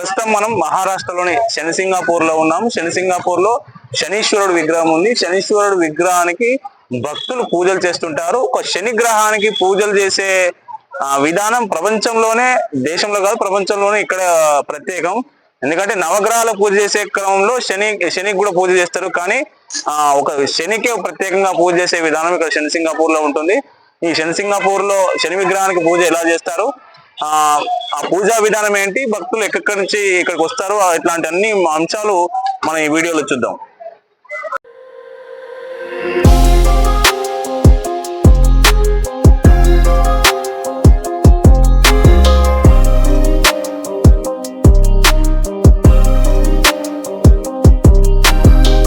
ప్రస్తుతం మనం మహారాష్ట్రలోని శనిసింగాపూర్ లో ఉన్నాం. శనిసింగాపూర్ లో శనీశ్వరుడు విగ్రహం ఉంది. శనీశ్వరుడు విగ్రహానికి భక్తులు పూజలు చేస్తుంటారు. ఒక శని గ్రహానికి పూజలు చేసే విధానం ప్రపంచంలోనే, దేశంలో కాదు ప్రపంచంలోనే ఇక్కడ ప్రత్యేకం. ఎందుకంటే నవగ్రహాల పూజ చేసే క్రమంలో శనికి కూడా పూజ చేస్తారు, కానీ ఒక శనికే ప్రత్యేకంగా పూజ చేసే విధానం ఇక్కడ శనిసింగాపూర్ లో ఉంటుంది. ఈ శనిసింగాపూర్ లో శని విగ్రహానికి పూజ ఎలా చేస్తారు, ఆ పూజా విధానం ఏంటి, భక్తులు ఎక్కడి నుంచి ఇక్కడికి వస్తారు, ఇట్లాంటి అన్ని అంశాలు మనం ఈ వీడియోలో చూద్దాం.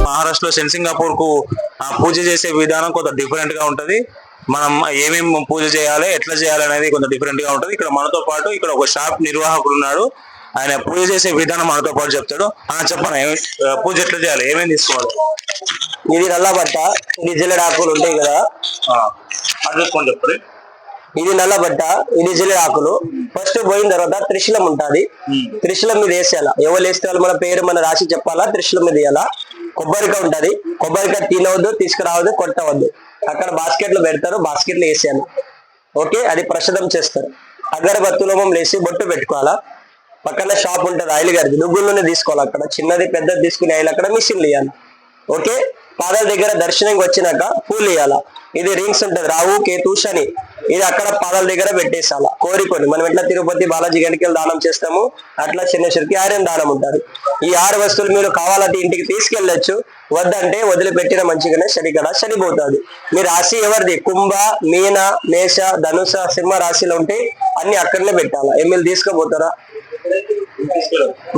మహారాష్ట్రలో శనిసింగాపూర్ కు పూజ చేసే విధానం కొంత డిఫరెంట్ గా ఉంటది. మనం ఏమేమి పూజ చేయాలి, ఎట్లా చేయాలి అనేది కొంత డిఫరెంట్ గా ఉంటది. ఇక్కడ మనతో పాటు ఇక్కడ ఒక షాప్ నిర్వాహకుడు ఉన్నాడు. ఆయన పూజ చేసే విధానం మనతో పాటు చెప్తాడు. చెప్పండి, పూజ ఎట్లా చేయాలి, ఏమేమి తీసుకోవాలి? ఇది నల్ల బట్ట, ఇది జిల్లెడు ఆకులు ఉంటాయి కదా, అది చూసుకొని చెప్పండి. ఇది నల్ల బట్ట, ఇది జిల్లెడు ఆకులు. ఫస్ట్ పోయిన తర్వాత త్రిశూలం ఉంటుంది. త్రిశూలం మీద వేసేయాల. ఎవరు వేస్తే వాళ్ళు మన పేరు మన రాసి చెప్పాలా, త్రిశూలం మీద వేయాలా. కొబ్బరికాయ ఉంటది, కొబ్బరికాయ తినవద్దు, తీసుకురావద్దు, కొట్టవద్దు. అక్కడ బాస్కెట్లు పెడతారు, బాస్కెట్లు వేసాను. ఓకే, అది ప్రసాదం చేస్తారు. అగరబత్తులమం లేసి బొట్టు పెట్టుకోవాలా. పక్కన షాప్ ఉంటుంది ఆయిల్ గారికి, దుగ్గుల్లోనే తీసుకోవాలి. అక్కడ చిన్నది పెద్దది తీసుకునే ఆయిల్ అక్కడ మిషన్లు వేయాలి. ఓకే, పాదాల దగ్గర దర్శనంకి వచ్చినాక పూలు వేయాలా. ఇది రింగ్స్ ఉంటుంది, రావు కేతు శని, ఇది అక్కడ పాదాల దగ్గర పెట్టేసాల. కోరికొని మనం ఎట్లా తిరుపతి బాలాజీ గడికి దానం చేస్తాము, అట్లా శనేశ్వరికి ఆర్యం దానం ఉంటుంది. ఈ 6 వస్తువులు మీరు కావాలంటే ఇంటికి తీసుకెళ్ళచ్చు, వద్దంటే వదిలిపెట్టిన మంచిగానే శనికడ చనిపోతుంది. మీ రాశి ఎవరిది, కుంభ, మీన, మేష, ధనుస, సింహ రాశిలో ఉంటే అన్ని అక్కడనే పెట్టాలా. ఎమ్మెల్యే తీసుకుపోతారా?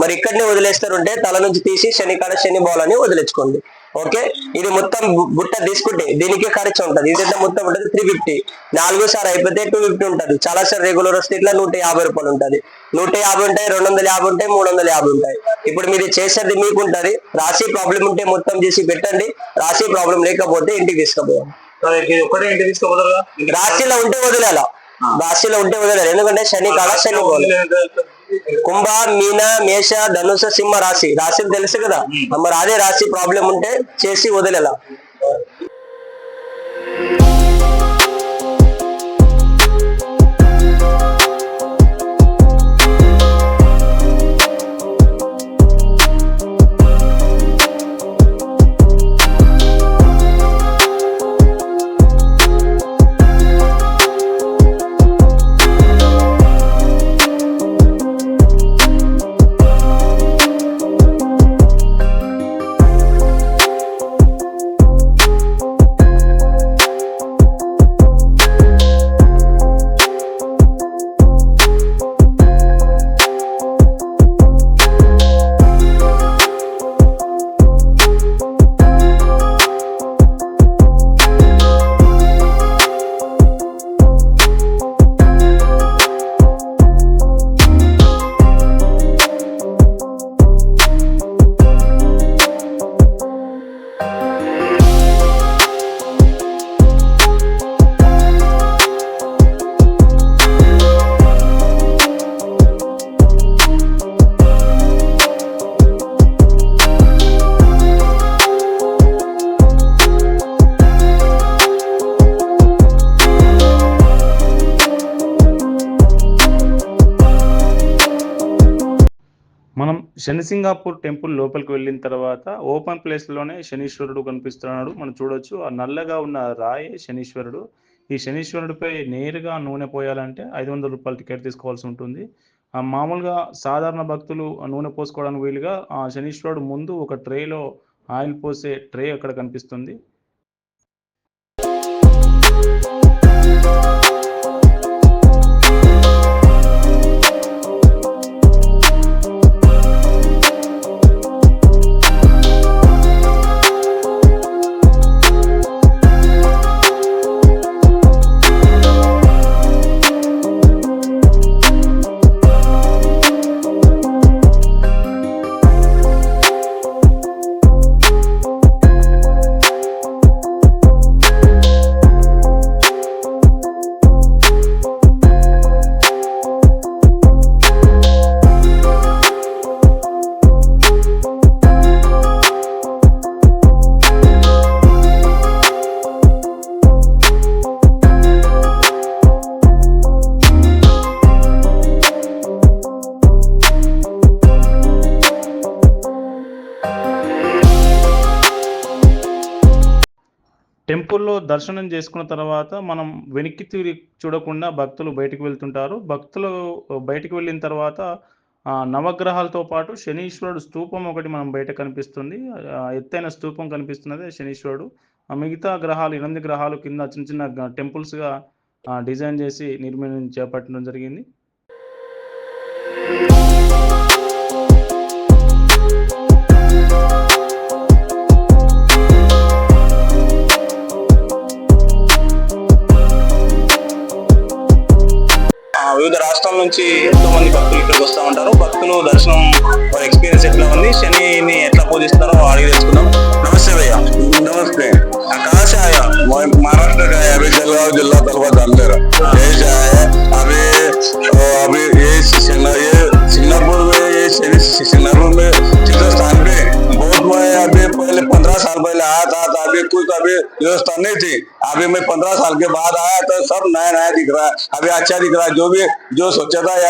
మరి ఇక్కడనే వదిలేస్తారుంటే తల నుంచి తీసి శనికాడ శని బోలని వదిలేసుకోండి. ఓకే, ఇది మొత్తం బుట్ట తీసుకుంటే దీనికి ఖర్చు ఉంటుంది. ఇదంతా మొత్తం ఉంటుంది 350. 4 సార్లు అయిపోతే 250 ఉంటుంది. చాలా సార్లు రెగ్యులర్ వస్తే ఇట్లా 150 రూపాయలు ఉంటుంది. 150 ఉంటాయి, 250 ఉంటాయి, 350 ఉంటాయి. ఇప్పుడు మీరు చేసేది మీకు ఉంటుంది. రాశి ప్రాబ్లం ఉంటే మొత్తం చేసి పెట్టండి, రాశి ప్రాబ్లం లేకపోతే ఇంటికి తీసుకుపోయాం. రాశిలో ఉంటే వదిలేలా, రాశిలో ఉంటే వదిలేదు. ఎందుకంటే శని కాడ శని పోవాలి. కుంభ, మీన, మేష, ధనుస, సింహ రాశి, రాశిని తెలుసు కదా, మరి అదే రాశి ప్రాబ్లం ఉంటే చేసి వదిలేలా. మనం శనిసింగాపూర్ టెంపుల్ లోపలికి వెళ్ళిన తర్వాత ఓపెన్ ప్లేస్లోనే శనీశ్వరుడు కనిపిస్తున్నాడు. మనం చూడొచ్చు, ఆ నల్లగా ఉన్న రాయే శనీశ్వరుడు. ఈ శనీశ్వరుడిపై నేరుగా నూనె పోయాలంటే 500 రూపాయల టికెట్ తీసుకోవాల్సి ఉంటుంది. మామూలుగా సాధారణ భక్తులు నూనె పోసుకోవడానికి వీలుగా ఆ శనీశ్వరుడు ముందు ఒక ట్రేలో ఆయిల్ పోసే ట్రే అక్కడ కనిపిస్తుంది. టెంపుల్‌లో దర్శనం చేసుకున్న తర్వాత మనం వెనక్కి తిరిగి చూడకుండా భక్తులు బయటికి వెళ్తుంటారు. భక్తులు బయటికి వెళ్ళిన తర్వాత నవగ్రహాలతో పాటు శనీశ్వరుడు స్తూపం ఒకటి మనం బయట కనిపిస్తుంది. ఎత్తైన స్తూపం కనిపిస్తున్నదే శనీశ్వరుడు. మిగతా గ్రహాలు 8 గ్రహాలు కింద చిన్న చిన్న టెంపుల్స్‌గా డిజైన్ చేసి చేపట్టడం జరిగింది. వివిధ రాష్ట్రాల నుంచి ఎంతో మంది భక్తులు ఇక్కడికి వస్తూ ఉంటారు. భక్తులు దర్శనం వారి ఎక్స్పీరియన్స్ ఎట్లా ఉంది, శనిని ఎట్లా పూజిస్తారో అడిగి తెలుసుకుందాం. నమస్తే భయ్యా. नमस्ते। कहाँ से आया? मैं महाराष्ट्र का है, अभी जलगांव जिला तलवा जामनेर यही से आया है। अभी ये सिंगापुर में सिंगापुर में तीर्थ स्थान पे बहुत मैं अभी पहले 15 साल पहले आया था, तो अभी कुछ अभी व्यवस्था नहीं थी। अभी मैं 15 साल के बाद आया तो सब नया नया दिख रहा है, अभी अच्छा दिख रहा है। जो स्वच्छता है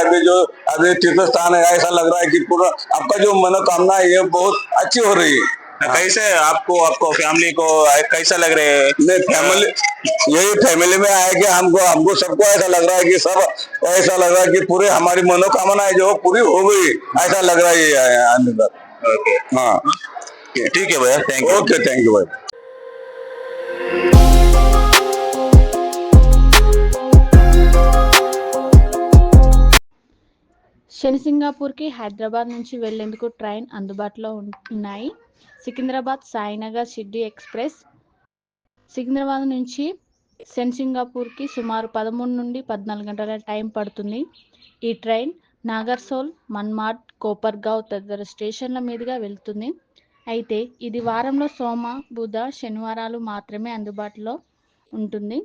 अभी तीर्थ स्थान है, ऐसा लग रहा है कि पूरा आपका जो मनोकामना है ये बहुत अच्छी हो रही है। कैसे आपको फैमिली को कैसा लग रहे है? नहीं फैमिली यही फैमिली में आया कि हमको सबको ऐसा लग रहा है कि सब ऐसा लग रहा है कि पूरे हमारी मनोकामना है जो पूरी हो गई, ऐसा लग रहा है ये आने तक। हाँ ठीक है भैया, thank you. Okay thank you भाई। శనిసింగాపూర్కి హైదరాబాద్ నుంచి వెళ్లేందుకు ట్రైన్ అందుబాటులో ఉన్నాయి. సికింద్రాబాద్ సాయినగర్ షిర్డీ ఎక్స్ప్రెస్ సికింద్రాబాద్ నుంచి శనిసింగాపూర్కి సుమారు 13 నుండి 14 గంటల టైం పడుతుంది. ఈ ట్రైన్ నాగర్సోల్, మన్మాడ్, కోపర్గావ్ తదితర స్టేషన్ల మీదుగా వెళ్తుంది. అయితే ఇది వారంలో సోమ, బుధ, శనివారాలు మాత్రమే అందుబాటులో ఉంటుంది.